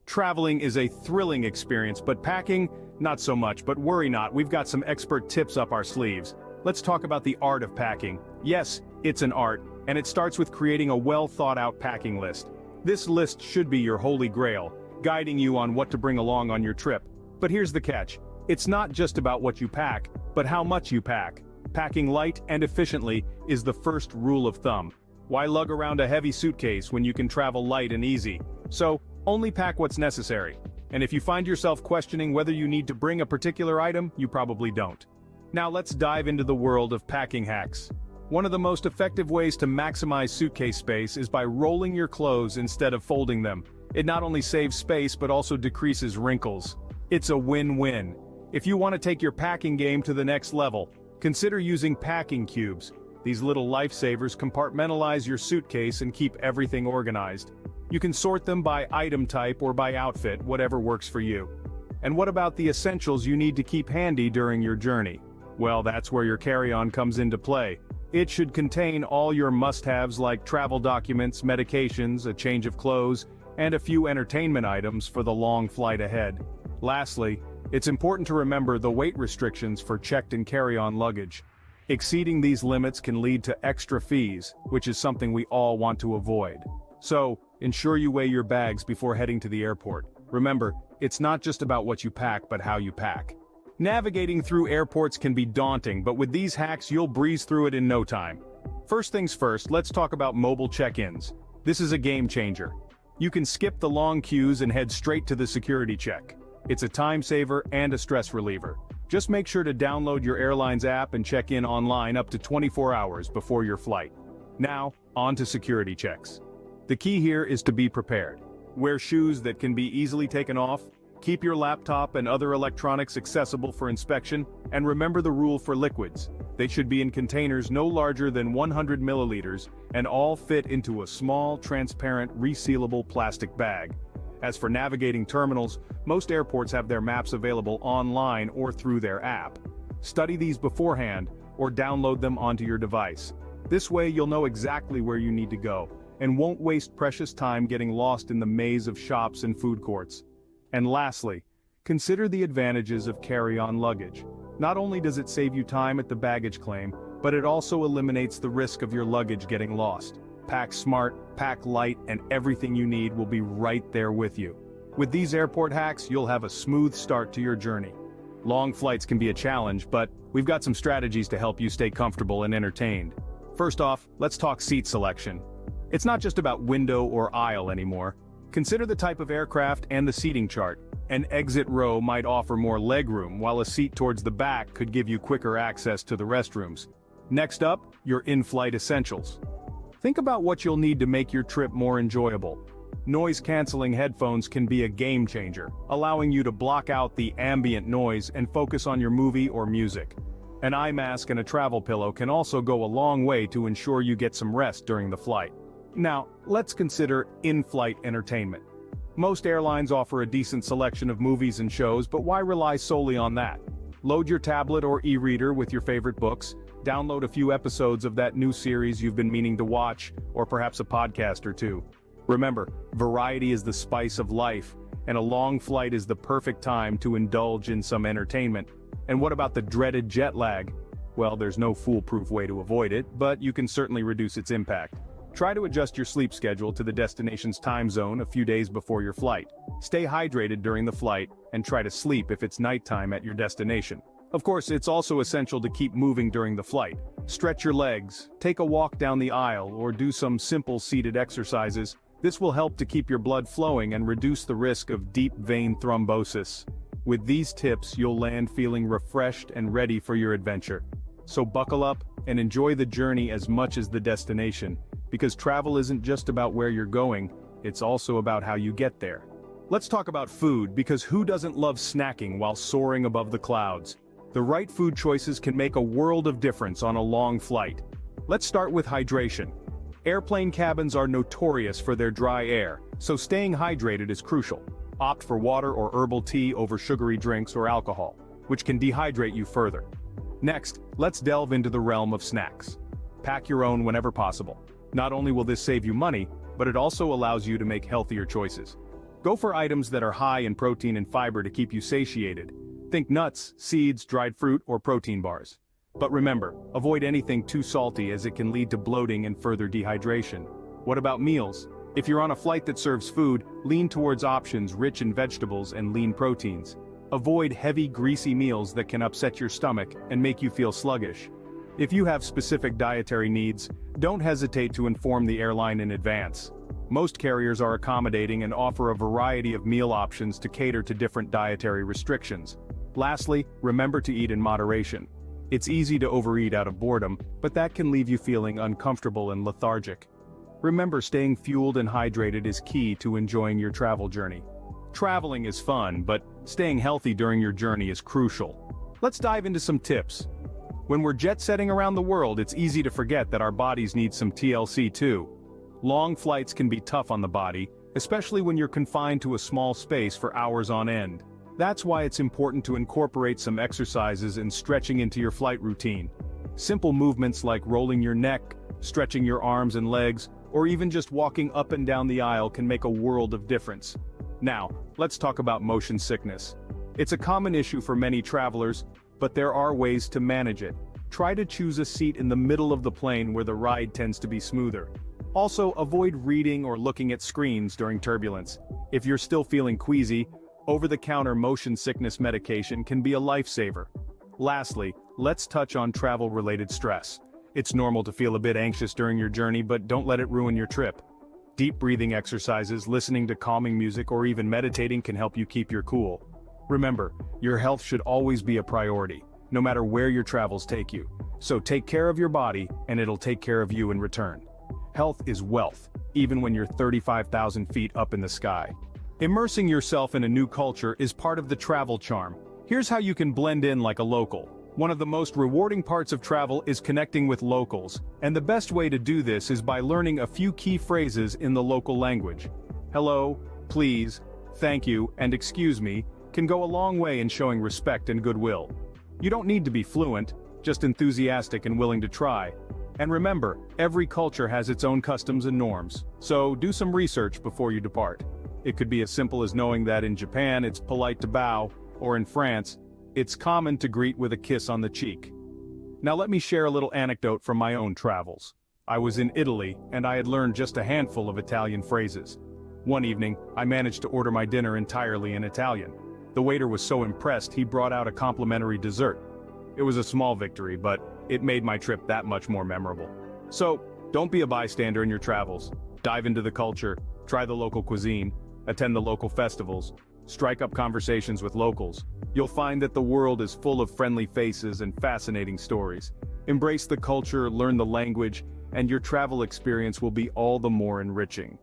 Traveling is a thrilling experience, but packing, not so much. But worry not, we've got some expert tips up our sleeves. Let's talk about the art of packing. Yes, it's an art, and it starts with creating a well-thought-out packing list. This list should be your holy grail, guiding you on what to bring along on your trip. But here's the catch. It's not just about what you pack, but how much you pack. Packing light and efficiently is the first rule of thumb. Why lug around a heavy suitcase when you can travel light and easy? So, only pack what's necessary. And if you find yourself questioning whether you need to bring a particular item, you probably don't. Now let's dive into the world of packing hacks. One of the most effective ways to maximize suitcase space is by rolling your clothes instead of folding them. It not only saves space but also decreases wrinkles. It's a win-win. If you want to take your packing game to the next level, consider using packing cubes. These little lifesavers compartmentalize your suitcase and keep everything organized. You can sort them by item type or by outfit, whatever works for you. And what about the essentials you need to keep handy during your journey? Well, that's where your carry-on comes into play. It should contain all your must-haves like travel documents, medications, a change of clothes, and a few entertainment items for the long flight ahead. Lastly, it's important to remember the weight restrictions for checked and carry-on luggage. Exceeding these limits can lead to extra fees, which is something we all want to avoid. So, ensure you weigh your bags before heading to the airport. Remember, it's not just about what you pack but how you pack. Navigating through airports can be daunting, but with these hacks you'll breeze through it in no time. First things first, let's talk about mobile check-ins. This is a game changer. You can skip the long queues and head straight to the security check. It's a time saver and a stress reliever. Just make sure to download your airline's app and check in online up to 24 hours before your flight. Now, on to security checks. The key here is to be prepared. Wear shoes that can be easily taken off, keep your laptop and other electronics accessible for inspection, and remember the rule for liquids. They should be in containers no larger than 100 milliliters and all fit into a small, transparent, resealable plastic bag. As for navigating terminals, most airports have their maps available online or through their app. Study these beforehand or download them onto your device. This way you'll know exactly where you need to go and won't waste precious time getting lost in the maze of shops and food courts. And lastly, consider the advantages of carry-on luggage. Not only does it save you time at the baggage claim, but it also eliminates the risk of your luggage getting lost. Pack smart, pack light, and everything you need will be right there with you. With these airport hacks, you'll have a smooth start to your journey. Long flights can be a challenge, but we've got some strategies to help you stay comfortable and entertained. First off, let's talk seat selection. It's not just about window or aisle anymore. Consider the type of aircraft and the seating chart. An exit row might offer more legroom, while a seat towards the back could give you quicker access to the restrooms. Next up, your in-flight essentials. Think about what you'll need to make your trip more enjoyable. Noise-canceling headphones can be a game changer, allowing you to block out the ambient noise and focus on your movie or music. An eye mask and a travel pillow can also go a long way to ensure you get some rest during the flight. Now, let's consider in-flight entertainment. Most airlines offer a decent selection of movies and shows, but why rely solely on that? Load your tablet or e-reader with your favorite books, download a few episodes of that new series you've been meaning to watch, or perhaps a podcast or two. Remember, variety is the spice of life, and a long flight is the perfect time to indulge in some entertainment. And what about the dreaded jet lag? Well, there's no foolproof way to avoid it, but you can certainly reduce its impact. Try to adjust your sleep schedule to the destination's time zone a few days before your flight. Stay hydrated during the flight, and try to sleep if it's nighttime at your destination. Of course, it's also essential to keep moving during the flight. Stretch your legs, take a walk down the aisle, or do some simple seated exercises. This will help to keep your blood flowing and reduce the risk of deep vein thrombosis. With these tips, you'll land feeling refreshed and ready for your adventure. So buckle up and enjoy the journey as much as the destination, because travel isn't just about where you're going, it's also about how you get there. Let's talk about food, because who doesn't love snacking while soaring above the clouds? The right food choices can make a world of difference on a long flight. Let's start with hydration. Airplane cabins are notorious for their dry air, so staying hydrated is crucial. Opt for water or herbal tea over sugary drinks or alcohol, which can dehydrate you further. Next, let's delve into the realm of snacks. Pack your own whenever possible. Not only will this save you money, but it also allows you to make healthier choices. Go for items that are high in protein and fiber to keep you satiated. Think nuts, seeds, dried fruit, or protein bars. But remember, avoid anything too salty as it can lead to bloating and further dehydration. What about meals? If you're on a flight that serves food, lean towards options rich in vegetables and lean proteins. Avoid heavy, greasy meals that can upset your stomach and make you feel sluggish. If you have specific dietary needs, don't hesitate to inform the airline in advance. Most carriers are accommodating and offer a variety of meal options to cater to different dietary restrictions. Lastly, remember to eat in moderation. It's easy to overeat out of boredom, but that can leave you feeling uncomfortable and lethargic. Remember, staying fueled and hydrated is key to enjoying your travel journey. Traveling is fun, but staying healthy during your journey is crucial. Let's dive into some tips. When we're jet-setting around the world, it's easy to forget that our bodies need some TLC too. Long flights can be tough on the body, especially when you're confined to a small space for hours on end. That's why it's important to incorporate some exercises and stretching into your flight routine. Simple movements like rolling your neck, stretching your arms and legs, or even just walking up and down the aisle can make a world of difference. Now, let's talk about motion sickness. It's a common issue for many travelers, but there are ways to manage it. Try to choose a seat in the middle of the plane where the ride tends to be smoother. Also, avoid reading or looking at screens during turbulence. If you're still feeling queasy, over-the-counter motion sickness medication can be a lifesaver. Lastly, let's touch on travel-related stress. It's normal to feel a bit anxious during your journey, but don't let it ruin your trip. Deep breathing exercises, listening to calming music, or even meditating can help you keep your cool. Remember, your health should always be a priority, no matter where your travels take you. So take care of your body, and it'll take care of you in return. Health is wealth, even when you're 35,000 feet up in the sky. Immersing yourself in a new culture is part of the travel charm. Here's how you can blend in like a local. One of the most rewarding parts of travel is connecting with locals, and the best way to do this is by learning a few key phrases in the local language. Hello, please, thank you, and excuse me can go a long way in showing respect and goodwill. You don't need to be fluent, just enthusiastic and willing to try. And remember, every culture has its own customs and norms, so do some research before you depart. It could be as simple as knowing that in Japan it's polite to bow, or in France, it's common to greet with a kiss on the cheek. Now let me share a little anecdote from my own travels. I was in Italy, and I had learned just a handful of Italian phrases. One evening, I managed to order my dinner entirely in Italian. The waiter was so impressed he brought out a complimentary dessert. It was a small victory, but it made my trip that much more memorable. So, don't be a bystander in your travels. Dive into the culture, try the local cuisine, attend the local festivals, strike up conversations with locals. You'll find that the world is full of friendly faces and fascinating stories. Embrace the culture, learn the language, and your travel experience will be all the more enriching.